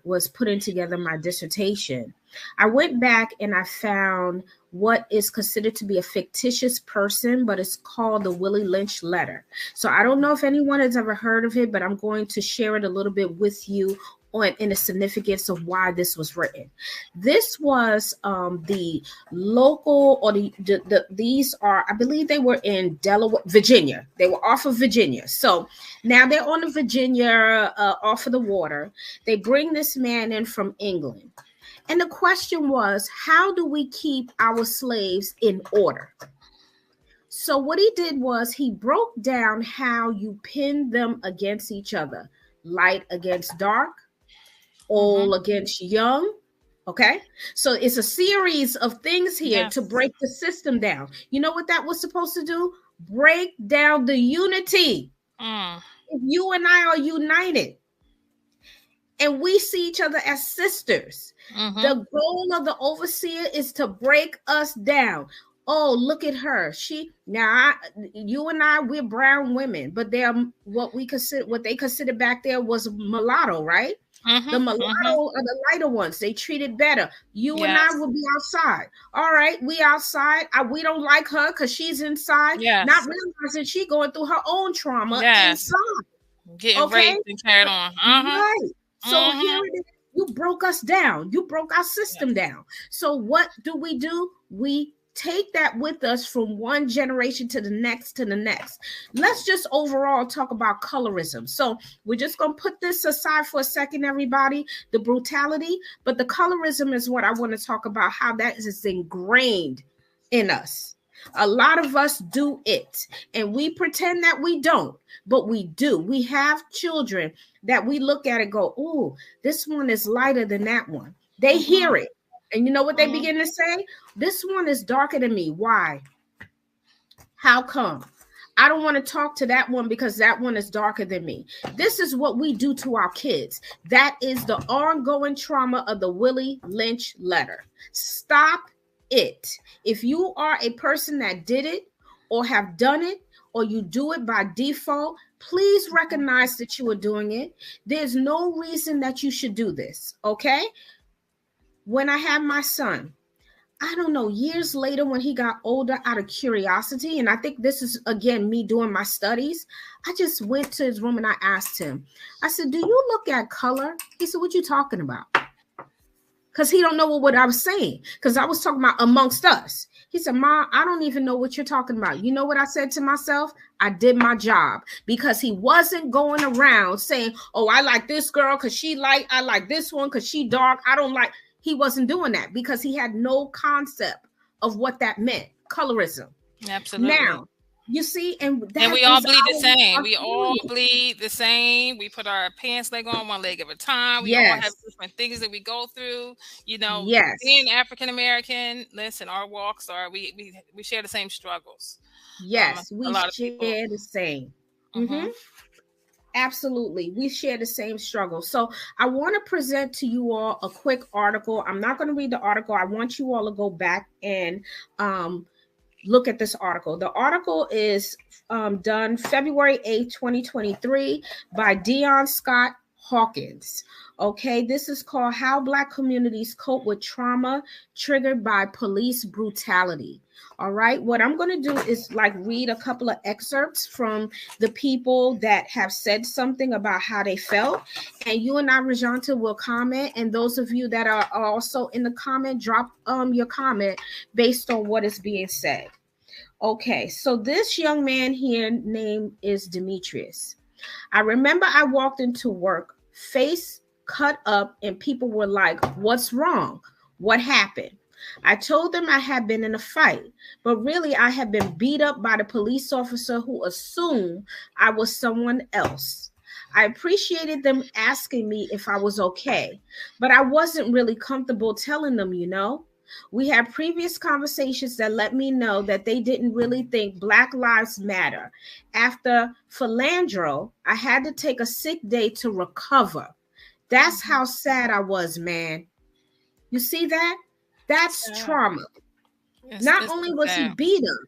S1: was putting together my dissertation, I went back and I found what is considered to be a fictitious person, but it's called the Willie Lynch letter. So I don't know if anyone has ever heard of it, but I'm going to share it a little bit with you on in the significance of why this was written. This was the local or these are, I believe they were in Delaware, Virginia. They were off of Virginia. So now they're on the Virginia off of the water. They bring this man in from England. And the question was, how do we keep our slaves in order? So what he did was he broke down how you pin them against each other, light against dark,
S2: Hmm.
S1: old against young. Okay. So it's a series of things here to
S2: Yes.
S1: break the system down. You know what that was supposed to do? Break down the unity.
S2: Mm.
S1: If you and I are united and we see each other as sisters,
S2: Hmm.
S1: the goal of the overseer is to break us down. Oh, look at her. You and I, we're brown women, but they're what they consider back there was mulatto, right? The
S2: Hmm.
S1: mulatto
S2: Hmm.
S1: are the lighter ones. They treated better. You and I
S2: Yes.
S1: will be outside. All right, we outside. We don't like her because she's inside, not
S2: Yes.
S1: realizing she going through her own trauma
S2: Yes.
S1: inside.
S2: Getting
S1: Okay,
S2: raped and carried on. Uh-huh.
S1: right. So here
S2: Hmm.
S1: it is. You broke us down. You broke our
S2: Yes.
S1: system down. So what do? We take that with us from one generation to the next to the next. Let's just overall talk about colorism. So we're just going to put this aside for a second, everybody, the brutality, but the colorism is what I want to talk about, how that is ingrained in us. A lot of us do it and we pretend that we don't, but we do. We have children that we look at and go, "Oh, this one is lighter than that one." They
S2: Hmm.
S1: hear it. And you know what they
S2: Hmm.
S1: begin to say? This one is darker than me. Why? How come? I don't want to talk to that one because that one is darker than me. This is what we do to our kids. That is the ongoing trauma of the Willie Lynch letter. Stop it. If you are a person that did it or have done it or you do it by default, please recognize that you are doing it. There's no reason that you should do this, okay? When I had my son, I don't know, years later when he got older, out of curiosity, and I think this is again me doing my studies, I just went to his room and I asked him, I said, "Do you look at color?" He said, "What you talking about?" Because he don't know what I was saying. Because I was talking about amongst us. He said, "Mom, I don't even know what you're talking about." You know what I said to myself? I did my job because he wasn't going around saying, "Oh, I like this girl because she light. I like this one because she dark. I don't like." He wasn't doing that because he had no concept of what that meant. Colorism.
S2: Absolutely.
S1: Now, you see, and
S2: And
S1: that
S2: we all
S1: is
S2: bleed the
S1: our
S2: same. We all
S1: family.
S2: bleed the same. We put our pants leg on one leg at a time. We all have
S1: Yes.
S2: different things that we go through. You know, being
S1: Yes.
S2: African American, listen, our walks are we share the same struggles.
S1: Yes.
S2: A
S1: We
S2: lot of people.
S1: share the same. Mm-hmm.
S2: Hmm.
S1: Absolutely. We share the same struggle. So I want to present to you all a quick article. I'm not going to read the article. I want you all to go back and um, look at this article. The article is done February 8th, 2023 by Dion Scott Hawkins. Okay, this is called How Black Communities Cope with Trauma Triggered by Police Brutality. All right, what I'm going to do is like read a couple of excerpts from the people that have said something about how they felt. And you and I, Rajanta, will comment. And those of you that are also in the comment, drop your comment based on what is being said. Okay, so this young man here name is Demetrius. I remember I walked into work, face cut up, and people were like, "What's wrong? What happened?" I told them I had been in a fight, but really I had been beat up by the police officer who assumed I was someone else. I appreciated them asking me if I was okay, but I wasn't really comfortable telling them. We had previous conversations that let me know that they didn't really think Black Lives Matter. After Philandro, I had to take a sick day to recover. That's
S2: Mhm.
S1: how sad I was, man. You see that? That's
S2: Sad.
S1: trauma.
S2: It's
S1: Not
S2: it's
S1: only
S2: so
S1: was he
S2: sad.
S1: beat him,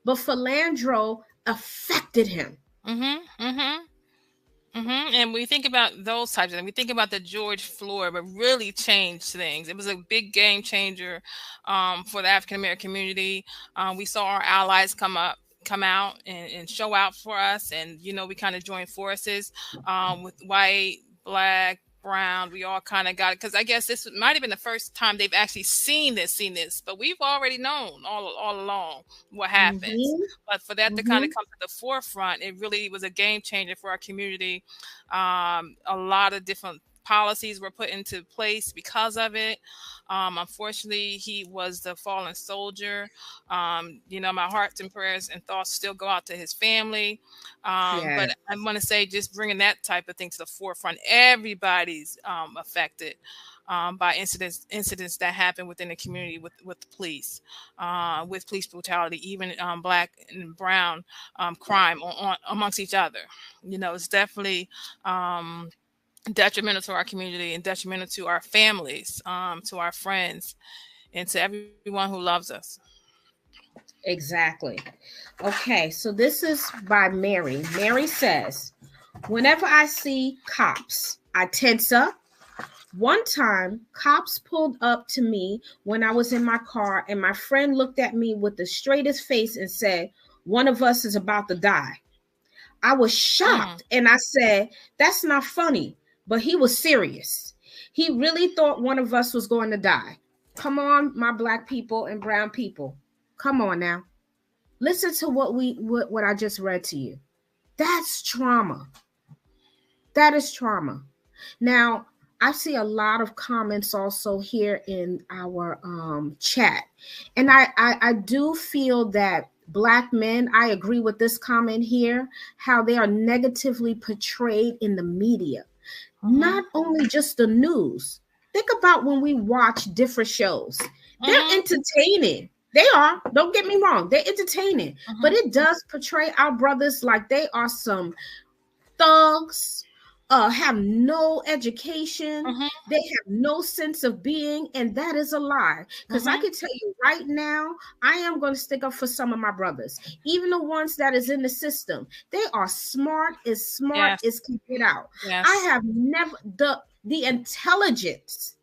S1: but Philandro affected him.
S2: Mhm. Mhm. And we think about those types of things. We think about the George Floyd, but really changed things. It was a big game changer for the African American community. We saw our allies come out and show out for us, and we kind of joined forces with white, black, brown. We all kind of got it because I guess this might have been the first time they've actually seen this, but we've already known all along what happens.
S1: Mm-hmm.
S2: But for that to kind of
S1: Mm-hmm.
S2: come to the forefront, it really was a game changer for our community. A lot of different policies were put into place because of it. Unfortunately, he was the fallen soldier. My hearts and prayers and thoughts still go out to his family. But
S1: Yes.
S2: I want to say, just bringing that type of thing to the forefront, everybody's affected by incidents that happen within the community with the police, with police brutality, even black and brown crime on amongst each other. It's definitely detrimental to our community and detrimental to our families, to our friends, and to everyone who loves us.
S1: Exactly. Okay, so this is by Mary. Mary says, whenever I see cops, I tense up. One time, cops pulled up to me when I was in my car, and my friend looked at me with the straightest face and said, one of us is about to die. I was
S2: Mm,
S1: shocked and I said, that's not funny. But he was serious. He really thought one of us was going to die. Come on, my black people and brown people. Come on now. Listen to what I just read to you. That's trauma. That is trauma. Now, I see a lot of comments also here in our chat. And I do feel that black men, I agree with this comment here, how they are negatively portrayed in the media.
S2: mhm,
S1: Not only just the news. Think about when we watch different shows. They're
S2: mhm,
S1: entertaining. They are. Don't get me wrong. They're entertaining. But
S2: mhm,
S1: it does portray our brothers like they are some thugs, have no education,
S2: mhm,
S1: they have no sense of being, and that is a lie. Because I
S2: mhm.
S1: can tell you right now, I am going to stick up for some of my brothers, even the ones that is in the system. They are smart
S2: Yes,
S1: as can get out. I
S2: yes,
S1: have never the intelligence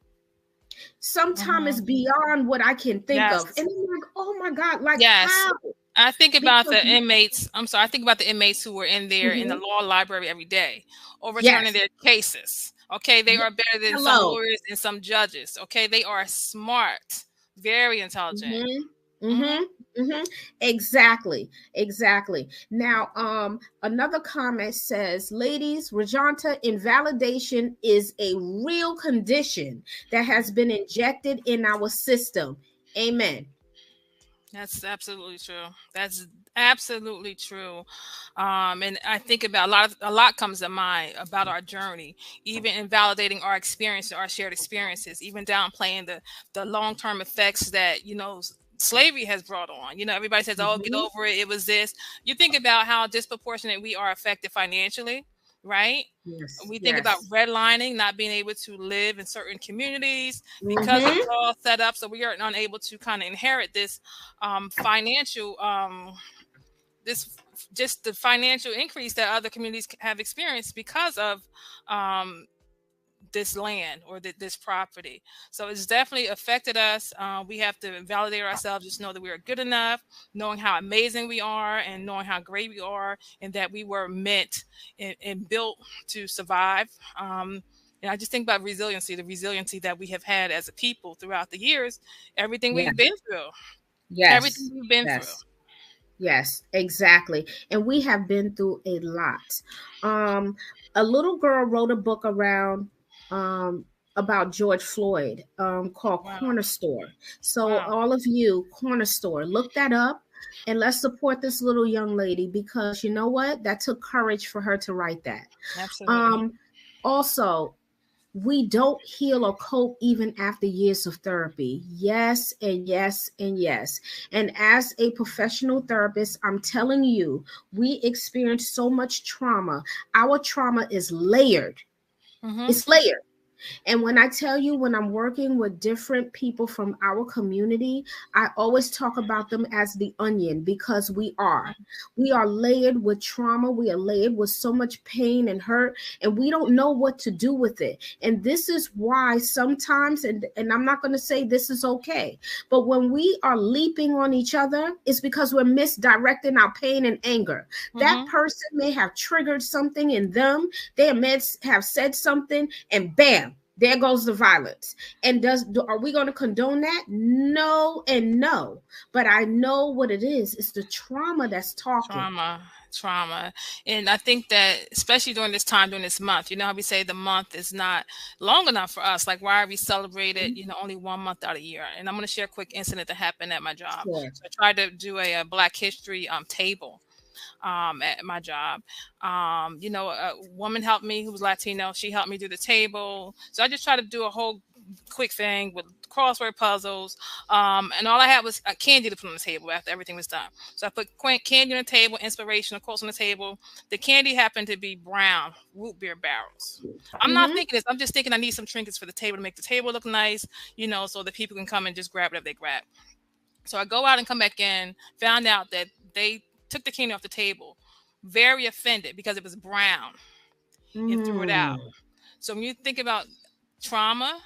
S1: sometimes
S2: mhm,
S1: is beyond what I can think of,
S2: yes,
S1: and I'm like, oh my god, like
S2: yes.
S1: how?
S2: I think about
S1: Because
S2: the inmates. I'm sorry. I think about the inmates who were in there in the
S1: mhm,
S2: law library every day, overturning
S1: yes,
S2: their cases. Okay, they
S1: yes,
S2: are better than some
S1: hello.
S2: lawyers and some judges. Okay, they are smart, very intelligent.
S1: Mm-hmm.
S2: Hmm.
S1: Mm-hmm. Mm-hmm. Exactly. Exactly. Now, another comment says, ladies, Rajanta, invalidation is a real condition that has been injected in our system. Amen.
S2: That's absolutely true. That's absolutely true. And I think about a lot comes to mind about our journey, even invalidating our experience, our shared experiences, even downplaying the long term effects that slavery has brought on. Everybody says, "Oh, get
S1: Mm-hmm.
S2: over it. It was this." You think about how disproportionate we are affected financially, right?
S1: Yes.
S2: We think about
S1: Yes.
S2: redlining, not being able to live in certain communities because it
S1: Mm-hmm.
S2: was all set up, so we are unable to kind of inherit this financial this just the financial increase that other communities have experienced because of um, this land or this property. So it's definitely affected us. We have to validate ourselves, just know that we are good enough, knowing how amazing we are and knowing how great we are, and that we were meant and built to survive. And I just think about resiliency, the resiliency that we have had as a people throughout the years, everything
S1: Yeah.
S2: we've been through, everything
S1: Yes.
S2: we've been through.
S1: Yes. Yes, exactly. And we have been through a lot. Um, a little girl wrote a book around about George Floyd called
S2: Wow.
S1: Corner Store. So
S2: Wow.
S1: all of you, Corner Store, look that up and let's support this little young lady because you know what? That took courage for her to write that.
S2: Absolutely.
S1: Um, also, we don't heal or cope even after years of therapy. Yes, and yes, and yes. And as a professional therapist, I'm telling you, we experience so much trauma. Our trauma is layered.
S2: Mm-hmm.
S1: It's layered. And when I tell you, when I'm working with different people from our community, I always talk about them as the onion because we are. We are layered with trauma. We are layered with so much pain and hurt, and we don't know what to do with it. And this is why sometimes, and I'm not going to say this is okay, but when we are leaping on each other, it's because we're misdirecting our pain and anger. That
S2: Mm-hmm.
S1: person may have triggered something in them. They may have said something, and bam, there goes the violence. And are we going to condone that? No and no. But I know what it is. It's the trauma that's talking.
S2: Trauma. And I think that especially during this time, during this month, you know how we say the month is not long enough for us. Like, why are we celebrated, only 1 month out of the year? And I'm going to share a quick incident that happened at my job.
S1: Sure.
S2: So I tried to do a Black History table at my job. A woman helped me who was Latino. She helped me do the table. So I just tried to do a whole quick thing with crossword puzzles. And all I had was candy to put on the table after everything was done. So I put candy on the table, inspirational quotes on the table. The candy happened to be brown root beer barrels. I'm not
S1: Mm-hmm.
S2: thinking this. I'm just thinking I need some trinkets for the table to make the table look nice, so that people can come and just grab whatever they grab. So I go out and come back in, found out that they took the candy off the table, very offended because it was brown, and threw it out.
S1: Mm.
S2: So when you think about trauma,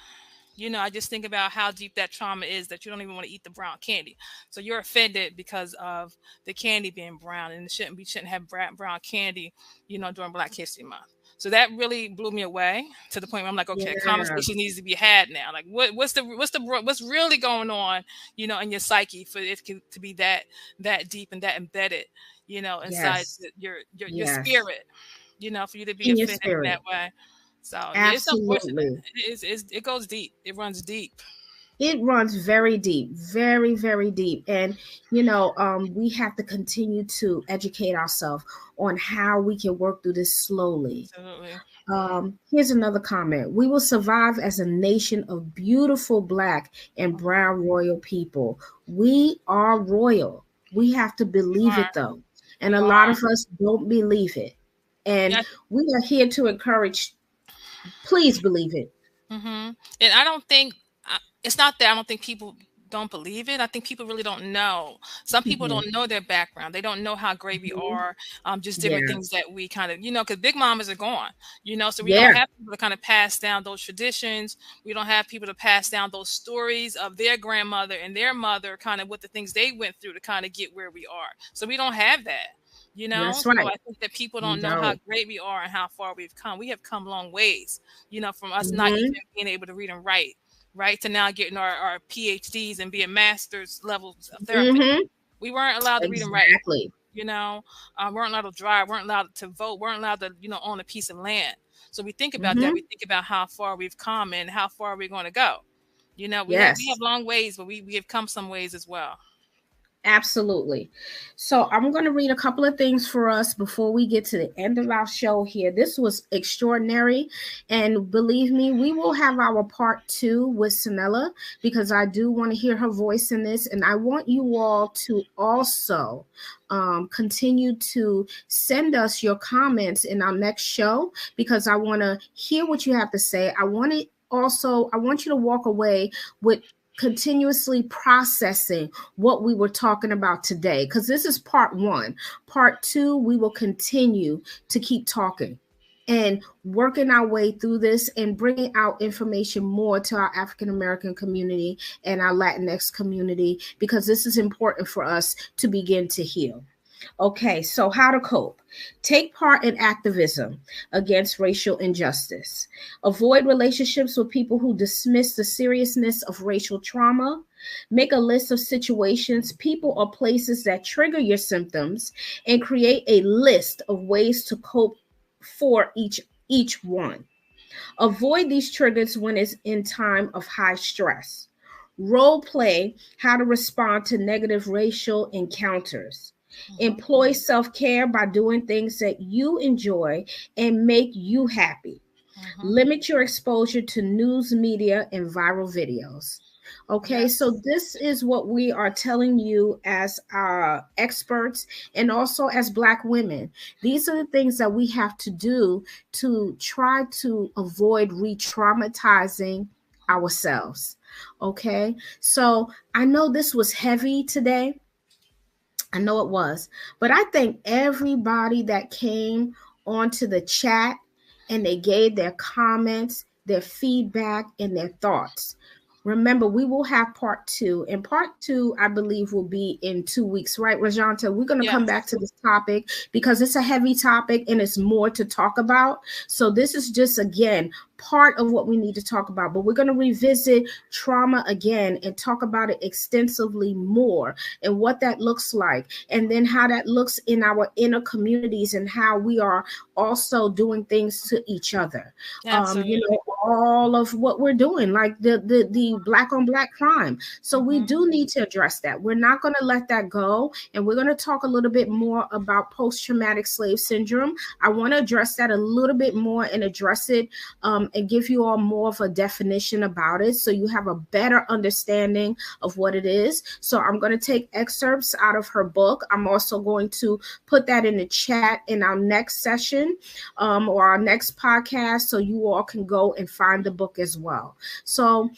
S2: I just think about how deep that trauma is that you don't even want to eat the brown candy. So you're offended because of the candy being brown, and shouldn't have brown candy, during Black History Month. So that really blew me away to the point where I'm like, okay, a
S1: Yeah.
S2: conversation needs to be had now. Like, what's really going on, in your psyche for it to be that deep and that embedded, inside
S1: Yes.
S2: your
S1: Yes.
S2: spirit, for you to be
S1: In your
S2: offended in
S1: spirit.
S2: that way. So yeah, it's unfortunate.
S1: Absolutely.
S2: It goes deep. It runs deep.
S1: It runs very deep, very, very deep. And, we have to continue to educate ourselves on how we can work through this slowly.
S2: Absolutely.
S1: Here's another comment. We will survive as a nation of beautiful Black and brown royal people. We are royal. We have to
S2: We
S1: believe
S2: are.
S1: it, though. And
S2: We
S1: a
S2: are.
S1: lot of us don't believe it. And
S2: Yeah.
S1: we are here to encourage, please believe it.
S2: And I don't think it's not that I don't think people don't believe it. I think people really don't know. Some people
S1: Mhm.
S2: don't know their background. They don't know how great we
S1: Mhm.
S2: are. Just different
S1: Yeah.
S2: things that we kind of, because big mamas are gone. So we don't
S1: Yeah.
S2: have people to kind of pass down those traditions. We don't have people to pass down those stories of their grandmother and their mother, kind of what the things they went through to kind of get where we are. So we don't have that.
S1: That's
S2: So
S1: right.
S2: I think that people
S1: We
S2: don't know how
S1: don't.
S2: great we are and how far we've come. We have come long ways, from us not even
S1: Mhm.
S2: being able to read and write, right, to now getting our PhDs and being master's levels of therapy.
S1: Mhm.
S2: We weren't allowed to read and write,
S1: Exactly.
S2: weren't allowed to drive, weren't allowed to vote, weren't allowed to, own a piece of land. So we think about that. We
S1: Mhm.
S2: think about how far we've come and how far we're going to go. We have
S1: Yes.
S2: long ways, but we have come some ways as well.
S1: Absolutely. So I'm going to read a couple of things for us before we get to the end of our show here. This was extraordinary. And believe me, we will have our part two with Sanella because I do want to hear her voice in this. And I want you all to also continue to send us your comments in our next show because I want to hear what you have to say. I want you to walk away with continuously processing what we were talking about today because this is part one. Part two, we will continue to keep talking and working our way through this and bringing out information more to our African American community and our Latinx community because this is important for us to begin to heal. Okay, so how to cope. Take part in activism against racial injustice. Avoid relationships with people who dismiss the seriousness of racial trauma. Make a list of situations, people, or places that trigger your symptoms and create a list of ways to cope for each one. Avoid these triggers when it's in time of high stress. Role play how to respond to negative racial encounters.
S2: Hmm.
S1: Employ self care by doing things that you enjoy and make you happy.
S2: Mm-hmm.
S1: Limit your exposure to news media and viral videos. Okay, so
S2: Yes.
S1: this is what we are telling you as experts and also as Black women. These are the things that we have to do to try to avoid re traumatizing ourselves. Okay, so I know this was heavy today. I know it was, but I thank everybody that came onto the chat and they gave their comments, their feedback, and their thoughts. Remember, we will have part two, and part two, I believe, will be in 2 weeks, right, Rajanta? We're going to come back
S2: Yes.
S1: to this topic because it's a heavy topic and it's more to talk about. So, this is just, again, part of what we need to talk about, but we're going to revisit trauma again and talk about it extensively more and what that looks like, and then how that looks in our inner communities and how we are also doing things to each other.
S2: Absolutely.
S1: All of what we're doing, like the Black on Black crime. So we
S2: Mm-hmm.
S1: do need to address that. We're not going to let that go, and we're going to talk a little bit more about post-traumatic slave syndrome. I want to address that a little bit more and address it and give you all more of a definition about it, so you have a better understanding of what it is. So I'm going to take excerpts out of her book. I'm also going to put that in the chat in our next session or our next podcast, so you all can go and find the book as well. So,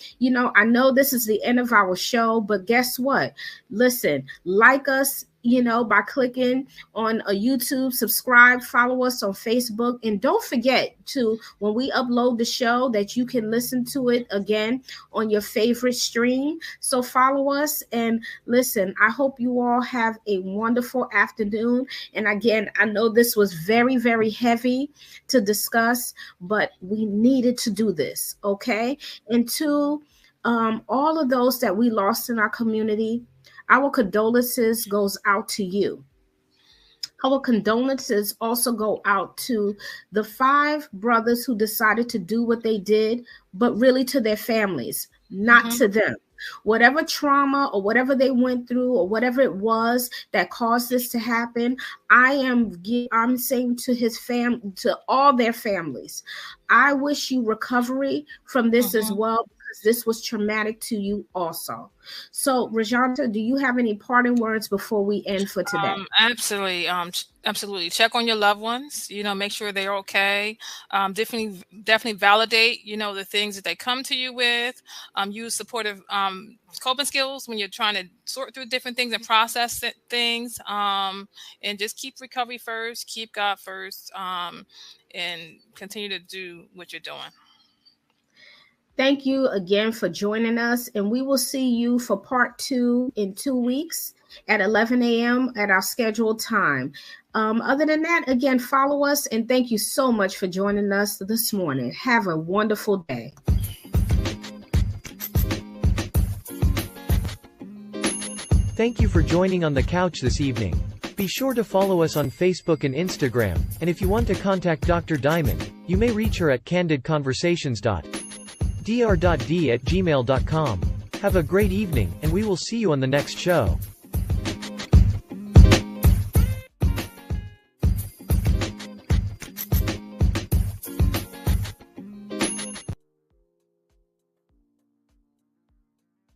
S1: I know this is the end of our show, but guess what? Listen, like us, by clicking on a YouTube, subscribe, follow us on Facebook, and don't forget to, when we upload the show, that you can listen to it again on your favorite stream. So follow us and listen. I hope you all have a wonderful afternoon. And again, I know this was very, very heavy to discuss, but we needed to do this, okay? And to all of those that we lost in our community, our condolences goes out to you. Our condolences also go out to the 5 brothers who decided to do what they did, but really to their families, not
S2: Mm-hmm.
S1: to them. Whatever trauma or whatever they went through or whatever it was that caused this to happen, I'm saying to to all their families, I wish you recovery from this as
S2: Mm-hmm.
S1: well, because this was traumatic to you also. So, Rajanta, do you have any parting words before we end for today?
S2: Absolutely. Absolutely. Check on your loved ones. Make sure they're okay. Definitely validate. The things that they come to you with. Use supportive coping skills when you're trying to sort through different things and process things. And just keep recovery first. Keep God first. And continue to do what you're doing.
S1: Thank you again for joining us, and we will see you for part 2 in 2 weeks at 11 a.m. at our scheduled time. Other than that, again, follow us, and thank you so much for joining us this morning. Have a wonderful day.
S3: Thank you for joining on the couch this evening. Be sure to follow us on Facebook and Instagram, and if you want to contact Dr. Diamond, you may reach her at candidconversations.dr.d@gmail.com. Have a great evening, and we will see you on the next show.